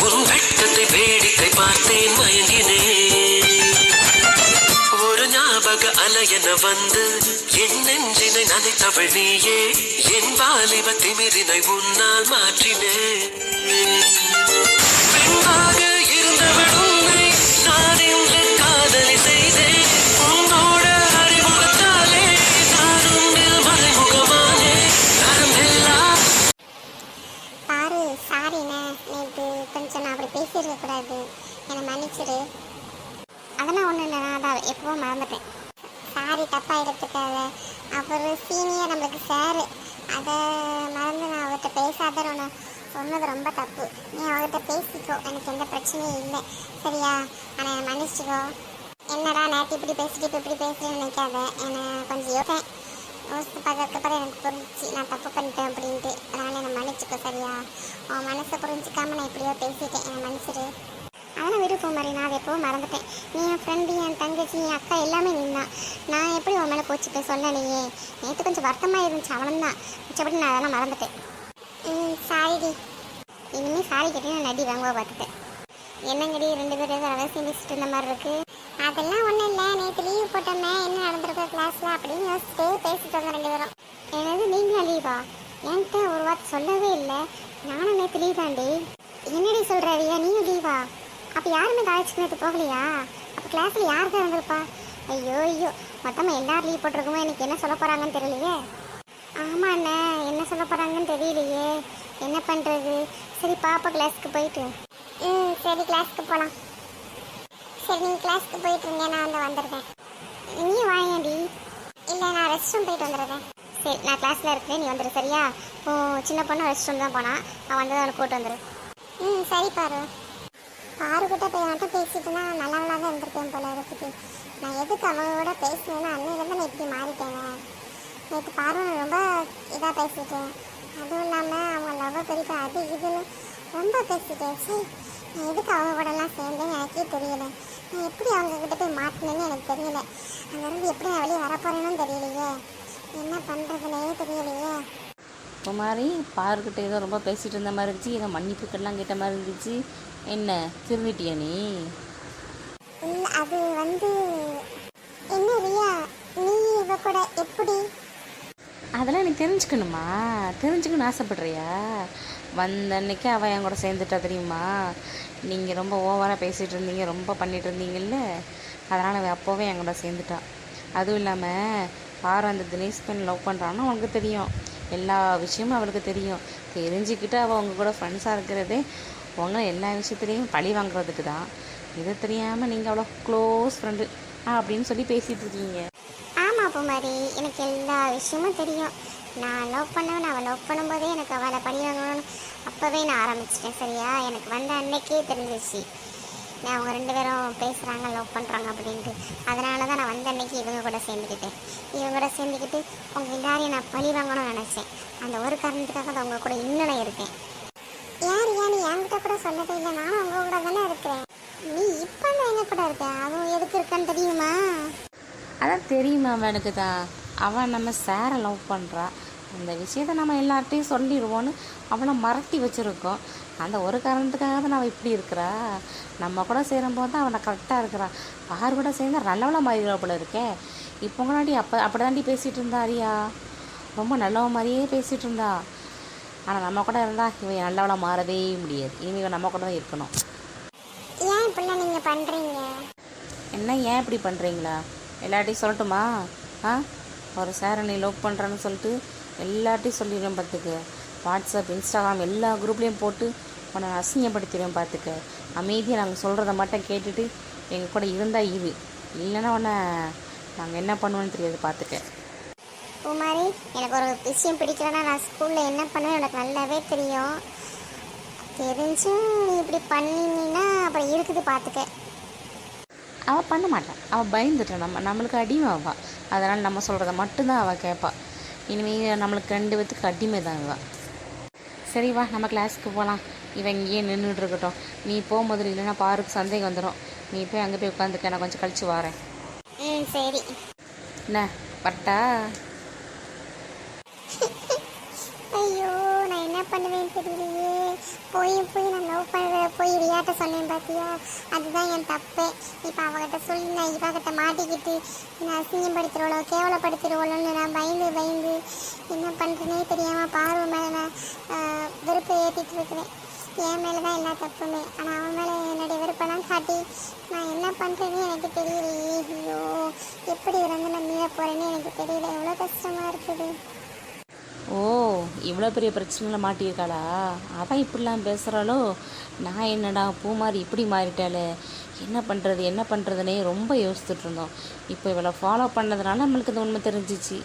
உன் வெட்டத்தை வேடிக்கை பார்த்தேன் மயங்கினேன். ஒரு ஞாபக அலையென வந்து என் நெஞ்சினை நனைத்தவள் நீயே. என் வாலிப திமிரினை உன்னால் மாற்றினேன். பெண்ணாக இருந்தவள் உன்னை நான் இன்று காதலி செய்தேன். உன்னோட அறிமுகத்தாலே நான் உன்னில் மறைமுகமானே. நரம்பெல்லாம் பாரு, சாரிண்ணே, நேற்று கொஞ்சம் நான் அப்படி பேசியிருக்க கூடாது, என்னை மன்னிச்சிடு. அதெல்லாம் ஒன்றும் இல்லை, நான் அதான் எப்பவும் மறந்துட்டேன். சாரி, தப்பாக எடுத்துக்காத. அவர் சீனியர், நம்மளுக்கு சாரு, அதை மறந்து நான் அவர்கிட்ட பேசாதன்னு ஒன்று சொன்னது ரொம்ப தப்பு. நீ அவர்கிட்ட பேசிக்கோ, எனக்கு எந்த பிரச்சனையும் இல்லை, சரியா? ஆனால் என்னை மன்னிச்சிக்கோ. என்னடா நேற்று இப்படி பேசிட்டு இப்போ இப்படி பேசுகிறேன்னு நினைக்காத. என்னை கொஞ்சம் யோசித்து பார்க்கறதுக்கப்புறம் எனக்கு புரிஞ்சிச்சு நான் தப்பு பண்ணிட்டேன் அப்படின்ட்டு. அதனால் என்னை மன்னிச்சிக்கோ, சரியா? உன் மனசை புரிஞ்சிக்காமல் நான் இப்படியோ பேசிட்டேன், என்னை மன்னிச்சிடு. அதெல்லாம் விருப்பம் மாதிரி நான் அதை எப்பவும் மறந்துட்டேன். நீ என் ஃப்ரெண்டு, என் தங்கச்சி, என் அக்கா எல்லாமே நின்னா. நான் எப்படி உன் மேலே கோச்சிப்பேன் சொல்லலையே. நேற்று கொஞ்சம் வருத்தமாக இருந்துச்சு, அவனும் மிச்சப்படி நான் அதெல்லாம் மறந்துட்டேன். சாரிடி. இனிமேல் சாரி கேட்டு நான் நடி வாங்குவா பார்த்துட்டேன். என்னங்கடி 2 பேரும் அவசியம் பேசிட்டு இருந்த மாதிரி இருக்கு? அதெல்லாம் ஒன்றும் இல்லை, நேற்று லீவ் போட்டோமே, என்ன நடந்திருக்க கிளாஸில் அப்படின்னு யோசிச்சுட்டு பேசிட்டு வந்தோம் 2 பேரும். என்னது நீங்களா லீவா? என்கிட்ட ஒரு வார்த்தை சொல்லவே இல்லை. நானும் நேற்று லீவ் தாண்டி. என்னடி சொல்கிறாரியா, நீயும் லீவா? அப்போ யாருமே காலேஜுக்கு நேற்று போகலையா? அப்போ கிளாஸில் யார் தான் இருந்திருப்பா? ஐயோ ஐயோ, மொத்தமாக எல்லாரும் லீவ் போட்டிருக்குமோ. எனக்கு என்ன சொல்ல போகிறாங்கன்னு தெரியலையே. ஆமாம் அண்ணே, என்ன சொல்ல போகிறாங்கன்னு தெரியலையே, என்ன பண்ணுறது? சரி பாப்பா கிளாஸுக்கு போயிட்டு. சரி கிளாஸுக்கு போகலாம். சரி நீங்கள் கிளாஸுக்கு போயிட்டு இருந்தேன், நான் வந்துடுறேன். நீ வாங்கடி. இல்லை, நான் ரெஸ்ட் ரூம் போயிட்டு வந்துடுறேன். சரி, நான் கிளாஸில் இருக்கேன், நீ வந்துடு, சரியா? இப்போ சின்ன பொண்ணு ரெஸ்ட் ரூம் தான் போனான், நான் வந்ததை அவனை கூட்டு வந்துடு. சரி பாரு. பாருக்கிட்ட போய் மட்டும் பேசிட்டுனா நல்லா தான் இருந்திருக்கேன் போல இருக்குது. நான் எதுக்கு அவங்களோட பேசினேன்னா அன்னையிலேருந்து நான் இப்படி மாறிட்டேங்க. நேற்று பாரு ரொம்ப இதாக பேசிட்டேன். அதுவும் இல்லாமல் அவங்க லவ் பெரிய அது இதுன்னு ரொம்ப பேசிட்டேன். சரி, நான் எதுக்கு அவங்க கூடலாம் சேர்ந்தேன்னு எனக்கே தெரியலை. நான் எப்படி அவங்கக்கிட்ட போய் மாற்றினேன்னு எனக்கு தெரியல. அங்கேருந்து எப்படி நான் வெளியே வரப்போறேன்னு தெரியலையே. என்ன பண்ணுறதுனே தெரியலையே. குமாரி, பாருக்கிட்ட ஏதோ ரொம்ப பேசிகிட்டு இருந்த மாதிரி இருந்துச்சு, ஏதோ மன்னிப்புக்கெல்லாம் கேட்ட மாதிரி இருந்துச்சு. என்ன திரும்பிட்டியா நீ? இல்லை, அது வந்து என்ன ரியா, நீ இவ கூட எப்படி? அதெல்லாம் எனக்கு தெரிஞ்சுக்கணுமா? தெரிஞ்சுக்கணும்னு ஆசைப்படுறியா? வந்த அன்னைக்கு அவள் என் கூட சேர்ந்துட்டா தெரியுமா? நீங்கள் ரொம்ப ஓவராக பேசிகிட்டு இருந்தீங்க, ரொம்ப பண்ணிகிட்டு இருந்தீங்கல்ல, அதனால் அவள் அப்போவே என் கூட சேர்ந்துட்டான். அதுவும் இல்லாமல் பாரு அந்த தினேஷ் பெண் லவ் பண்ணுறான்னு அவனுக்கு தெரியும். எல்லா விஷயமும் அவளுக்கு தெரியும். தெரிஞ்சுக்கிட்டு அவள் அவங்க கூட ஃப்ரெண்ட்ஸாக இருக்கிறதே அவங்க எல்லா விஷயத்துலேயும் பழி வாங்குறதுக்கு தான். இது தெரியாமல் நீங்கள் அவ்வளோ க்ளோஸ் ஃப்ரெண்டு அப்படின்னு சொல்லி பேசிகிட்டு இருக்கீங்க. ஆமாம் குமாரி, எனக்கு எல்லா விஷயமும் தெரியும். நான் லவ் பண்ணுவேன், அவள் லவ் பண்ணும்போதே எனக்கு அவளை பழி வாங்கணும்னு அப்போவே நான் ஆரம்பிச்சிட்டேன், சரியா? எனக்கு வந்த அன்னைக்கே தெரிஞ்சிச்சு நான் அவங்க 2 பேரும் பேசுகிறாங்க, லவ் பண்ணுறாங்க அப்படின்ட்டு. அதனால தான் நான் வந்த அன்னைக்கு இவங்க கூட சேர்ந்துக்கிட்டேன். இவங்க கூட சேர்ந்துக்கிட்டு உங்கள் எல்லாரையும் நான் பழி வாங்கணும்னு நினச்சேன். அந்த ஒரு காரணத்துக்காக தான் அவங்க கூட இன்னும் நான் இருக்கேன். யார் நீ என்கிட்ட கூட சொல்லவே இல்லை. நானும் அவங்க கூட தானே இருக்கிறேன். நீ இப்போ எங்க கூட இருக்க? அதுவும் எதுக்கு இருக்கான்னு தெரியுமா? அதான் தெரியுமா அவனுக்கு தான். அவன் நம்ம சாரை லவ் பண்ணுறா, அந்த விஷயத்தை நம்ம எல்லார்ட்டையும் சொல்லிடுவோன்னு அவனை மறட்டி வச்சுருக்கோம். அந்த ஒரு காரணத்துக்காக தான் அவள் இப்படி இருக்கிறா. நம்ம கூட சேரும்போது தான் அவனை கரெக்டாக இருக்கிறான். பாரு கூட சேர்ந்தா நல்லவள மாறிடுவா போல இருக்கே. இப்போ முன்னாடி அப்படி தாண்டி பேசிகிட்டு இருந்தா அரியா, ரொம்ப நல்லவ மாதிரியே பேசிகிட்டு இருந்தா. ஆனால் நம்ம கூட இருந்தால் இவன் நல்லவள மாறவே முடியாது. இனிமேல் நம்ம கூட தான் இருக்கணும். ஏன் இப்படிலாம் நீங்கள் பண்ணுறீங்க? என்ன ஏன் இப்படி பண்ணுறீங்களா? எல்லார்ட்டையும் சொல்லட்டுமா? ஒரு சாரை நீ லவ் பண்ணுறான்னு சொல்லிட்டு எல்லார்ட்டையும் சொல்லிடுவேன் பார்த்துக்க. வாட்ஸ்அப், இன்ஸ்டாகிராம் எல்லா குரூப்லேயும் போட்டு உன்னை அசிங்கப்படுத்திடுவேன் பார்த்துக்க. அமைதியாக நாங்கள் சொல்கிறத மட்டும் கேட்டுட்டு எங்கள் கூட இருந்தால் இது, இல்லைன்னா உன்னை நாங்கள் என்ன பண்ணுவோன்னு தெரியாது பார்த்துக்க. குமாரி, எனக்கு ஒரு விஷயம் பிடிக்கலன்னா நான் ஸ்கூலில் என்ன பண்ணுவேன் எனக்கு நல்லாவே தெரியும். தெரிஞ்சும் நீ இப்படி பண்ணினா அப்புறம் இருக்குது பார்த்துக்க. அவள் பண்ண மாட்டான், அவள் பயந்துட்டான். நம்மளுக்கு அடிமை அவள். அதனால் நம்ம சொல்கிறத மட்டும்தான் அவள் கேட்பாள். இனிமேல் நம்மளுக்கு 2 பேத்துக்கு அடிமை தான் இவள். சரி வா, நம்ம கிளாஸுக்கு போகலாம். இவன் இங்கேயே நின்றுட்டு இருக்கட்டும். நீ போகும்போது இல்லைன்னா பாருக்கு சந்தேகம் வந்துடும். நீ போய் அங்கே போய் உட்காந்துக்க, நான் கொஞ்சம் கழிச்சு வரேன். சரி. என்ன பட்டா? ஐயோ, நான் என்ன பண்ணுவேன்னு தெரியலையே. போய் நான் லவ் பண்ணுற போய் ரியாட்ட சொன்னேன் பார்த்தியா, அதுதான் என் தப்பு. இப்போ அவகிட்ட சொல்லி நான் இவகிட்ட மாட்டிக்கிட்டு என்னை அசிங்கப்படுத்திடுவளோ கேவலப்படுத்திடுவளோன்னு நான் பயந்து என்ன பண்ணுறேனே தெரியாமல் பார்வை மேலே நான் வெறுப்பை ஏற்றிட்டு இருக்கிறேன். என் மேலே தான் எல்லா தப்புமே. ஆனால் அவன் மேலே என்னுடைய விருப்பம்லாம் காட்டி நான் என்ன பண்ணுறேன்னு எனக்கு தெரியலையே. ஐயோ, எப்படி இருந்து நான் மீற போகிறேன்னு எனக்கு தெரியல. எவ்வளோ கஷ்டமாக இருக்குது. ஓ, இவ்வளோ பெரிய பிரச்சனையில் மாட்டியிருக்காளா? அதான் இப்படிலாம் பேசுகிறாளோ? நான் என்னடா பூமாரி இப்படி மாறிட்டாளே, என்ன பண்ணுறதுனே ரொம்ப யோசிச்சுட்டு இருந்தோம். இப்போ இவளை ஃபாலோ பண்ணதுனால நம்மளுக்கு அந்த உண்மை தெரிஞ்சிச்சு,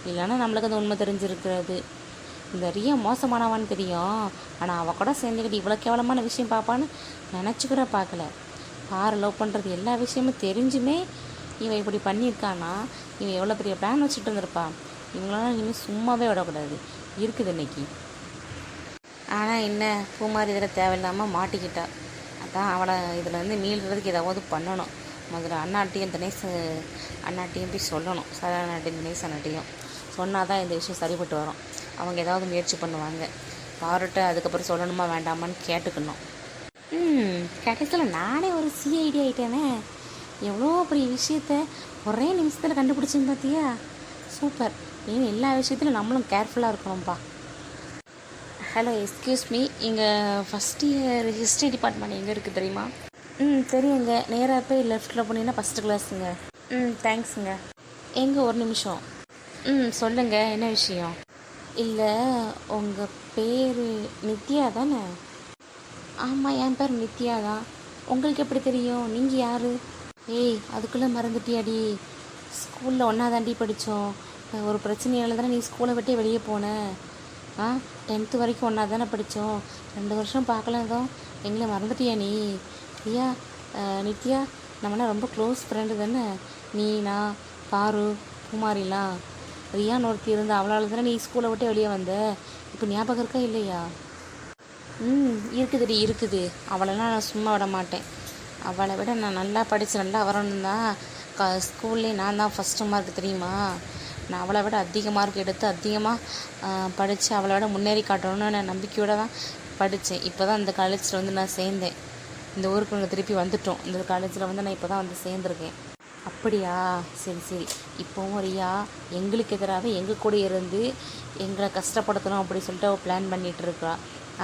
இல்லைன்னா நம்மளுக்கு அந்த உண்மை தெரிஞ்சிருக்கிறது. இந்த ரியா மோசமானவான்னு தெரியும், ஆனால் அவள் கூட சேர்ந்துக்கிட்டு இவ்வளோ கேவலமான விஷயம் பார்ப்பான்னு நினச்சி கூட பார்க்கல. பாரு, லவ் பண்ணுறது எல்லா விஷயமும் தெரிஞ்சுமே இவன் இப்படி பண்ணியிருக்கான்னா இவன் எவ்வளோ பெரிய பிளான் வச்சுட்டு இருந்திருப்பான். இவங்களாம் இனிமேல் சும்மாவே விடக்கூடாது, இருக்குது இன்னைக்கு. ஆனால் என்ன, பூமாரி இதில் தேவையில்லாமல் மாட்டிக்கிட்டா. அதான் அவளை இதில் மீள்றதுக்கு ஏதாவது பண்ணணும். முதல்ல அண்ணாட்டையும் போய் சொல்லணும். அண்ணாட்டையும் தினேஷ் அண்ணாட்டையும் சொன்னால் தான் இந்த விஷயம் சரிப்பட்டு வரும். அவங்க ஏதாவது முயற்சி பண்ணுவாங்க. பாருட்ட அதுக்கப்புறம் சொல்லணுமா வேண்டாமான்னு கேட்டுக்கணும். கடைசியில் நானே ஒரு சிஐடி ஆகிட்டேனே. எவ்வளோ பெரிய விஷயத்த ஒரே நிமிஷத்தில் கண்டுபிடிச்சின்னு பார்த்தியா? சூப்பர். ஏன் எல்லா விஷயத்திலும் நம்மளும் கேர்ஃபுல்லாக இருக்கணும்ப்பா. ஹலோ, எக்ஸ்கியூஸ் மீ, இங்கே ஃபஸ்ட் இயர் ஹிஸ்ட்ரி டிபார்ட்மெண்ட் எங்கே இருக்குது தெரியுமா? தெரியுங்க. நேராக போய் லெஃப்ட்டில் போனீங்கன்னா ஃபஸ்ட்டு கிளாஸுங்க. தேங்க்ஸுங்க. எங்கே, ஒரு நிமிஷம். சொல்லுங்கள், என்ன விஷயம்? இல்லை, உங்கள் பேர் நித்யா தானே? ஆமாம், என் பேர் நித்யா தான். உங்களுக்கு எப்படி தெரியும்? நீங்கள் யார்? ஏய், அதுக்குள்ளே மறந்துட்டியாடி? ஸ்கூலில் ஒன்றா தாண்டி படித்தோம். ஒரு பிரச்சனையால் தானே நீ ஸ்கூலை விட்டே வெளியே போன. 10th வரைக்கும் ஒன்றா தானே படித்தோம். 2 வருஷம் பார்க்கலதும் எங்களை மறந்துட்டியா நீ? ஐயா, நித்யா நம்மளாம் ரொம்ப க்ளோஸ் ஃப்ரெண்டு தானே. நீ, நான், பாரு, குமாரிலாம். ரியான்னு ஒருத்தி இருந்தா, அவளால் தானே நீ ஸ்கூலை விட்டு வெளியே வந்த. இப்போ ஞாபகம் இருக்கா இல்லையா? இருக்குதுடி, இருக்குது. அவளெல்லாம் நான் சும்மா விட மாட்டேன். அவளை விட நான் நல்லா படித்து நல்லா வரணும் தான் ஸ்கூல்லே நான் தான் ஃபஸ்ட்டு மார்க் தெரியுமா? நான் அவளை விட அதிக மார்க் எடுத்து அதிகமாக படித்து அவளை விட முன்னேறி காட்டணும்னு நான் நம்பிக்கையோடு தான் படித்தேன். இப்போ தான் இந்த காலேஜில் நான் சேர்ந்தேன். இந்த ஊருக்கு நாங்கள் திருப்பி வந்துட்டோம். இந்த காலேஜில் நான் இப்போ தான் சேர்ந்துருக்கேன். அப்படியா? சரி. இப்போவும் ரியா எங்களுக்கு எதிராகவே எங்கள் கூட இருந்து எங்களை கஷ்டப்படுத்தணும் அப்படி சொல்லிட்டு அவள் பிளான் பண்ணிகிட்டு இருக்கா.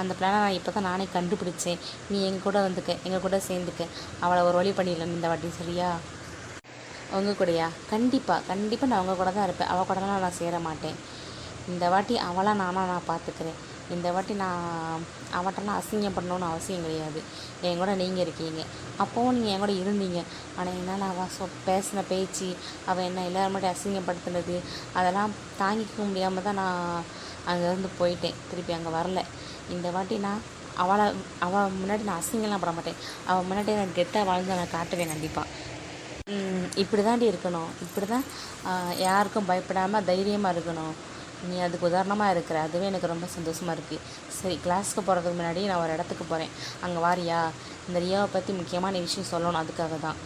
அந்த பிளானை நான் இப்போ தான் நானே கண்டுபிடிச்சேன். நீ எங்கள் கூட சேர்ந்துக்க. அவளை ஒரு வழி பண்ணிடலாம் இந்த வாட்டி, சரியா? உங்கள் கூடயா? கண்டிப்பாக நான் உங்கள் கூட தான் இருப்பேன். அவள் கூடலாம் நான் சேர மாட்டேன். இந்த வாட்டி அவளாக நான் பார்த்துக்கிறேன். இந்த வாட்டி நான் அவட்டெல்லாம் அசிங்கம் பண்ணணுன்னு அவசியம் கிடையாது. என் கூட நீங்கள் இருக்கீங்க, அப்போவும் நீங்கள் என் கூட இருந்தீங்க. ஆனால் என்னால் அவள் பேசின பேச்சு, அவள் என்ன எல்லோரும் மட்டும் அசிங்கப்படுத்துனது, அதெல்லாம் தாங்கிக்க முடியாமல் தான் நான் அங்கேருந்து போயிட்டேன். திருப்பி அங்கே வரல. இந்த வாட்டி நான் அவள் முன்னாடி நான் அசிங்கம்லாம் பட மாட்டேன். அவள் முன்னாடி நான் கெட்டாக வாழ்ந்து நான் காட்டுவேன் கண்டிப்பாக. இப்படி தாண்டி இருக்கணும். இப்படி தான் யாருக்கும் பயப்படாமல் தைரியமாக இருக்கணும். நீ அதுக்கு உதாரணமாக இருக்கிற, அதுவே எனக்கு ரொம்ப சந்தோஷமாக இருக்குது. சரி, கிளாஸுக்கு போகிறதுக்கு முன்னாடி நான் ஒரு இடத்துக்கு போகிறேன். அங்கே வாரியா? இந்த ரியாவை பற்றி முக்கியமான விஷயம் சொல்லணும், அதுக்காக தான்.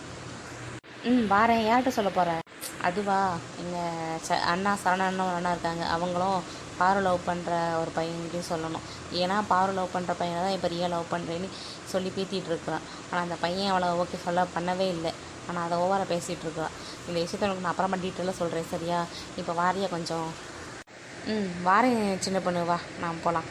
வாரேன். யார்கிட்ட சொல்ல போகிறேன்? அதுவா, எங்கள் அண்ணா சரணன்னு ஒரு அண்ணா இருக்காங்க. அவங்களும் பாரு லவ் பண்ணுற ஒரு பையன்கிட்டையும் சொல்லணும். ஏன்னா பாரு லவ் பண்ணுற பையனை தான் இப்போ ரியா லவ் பண்ணுறேன்னு சொல்லி பேத்திகிட்டு இருக்கிறான். ஆனால் அந்த பையன் அவளை ஓகே பண்ணவே இல்லை. ஆனால் அதை ஓவராக பேசிகிட்டு இருக்கிறான். இந்த விஷயத்த உனக்கு நான் அப்புறமா டீட்டெயிலாக சொல்கிறேன், சரியா? இப்போ வாரியா கொஞ்சம்? வாரேன் சின்ன பொண்ணு, வா, நான் போகலாம்.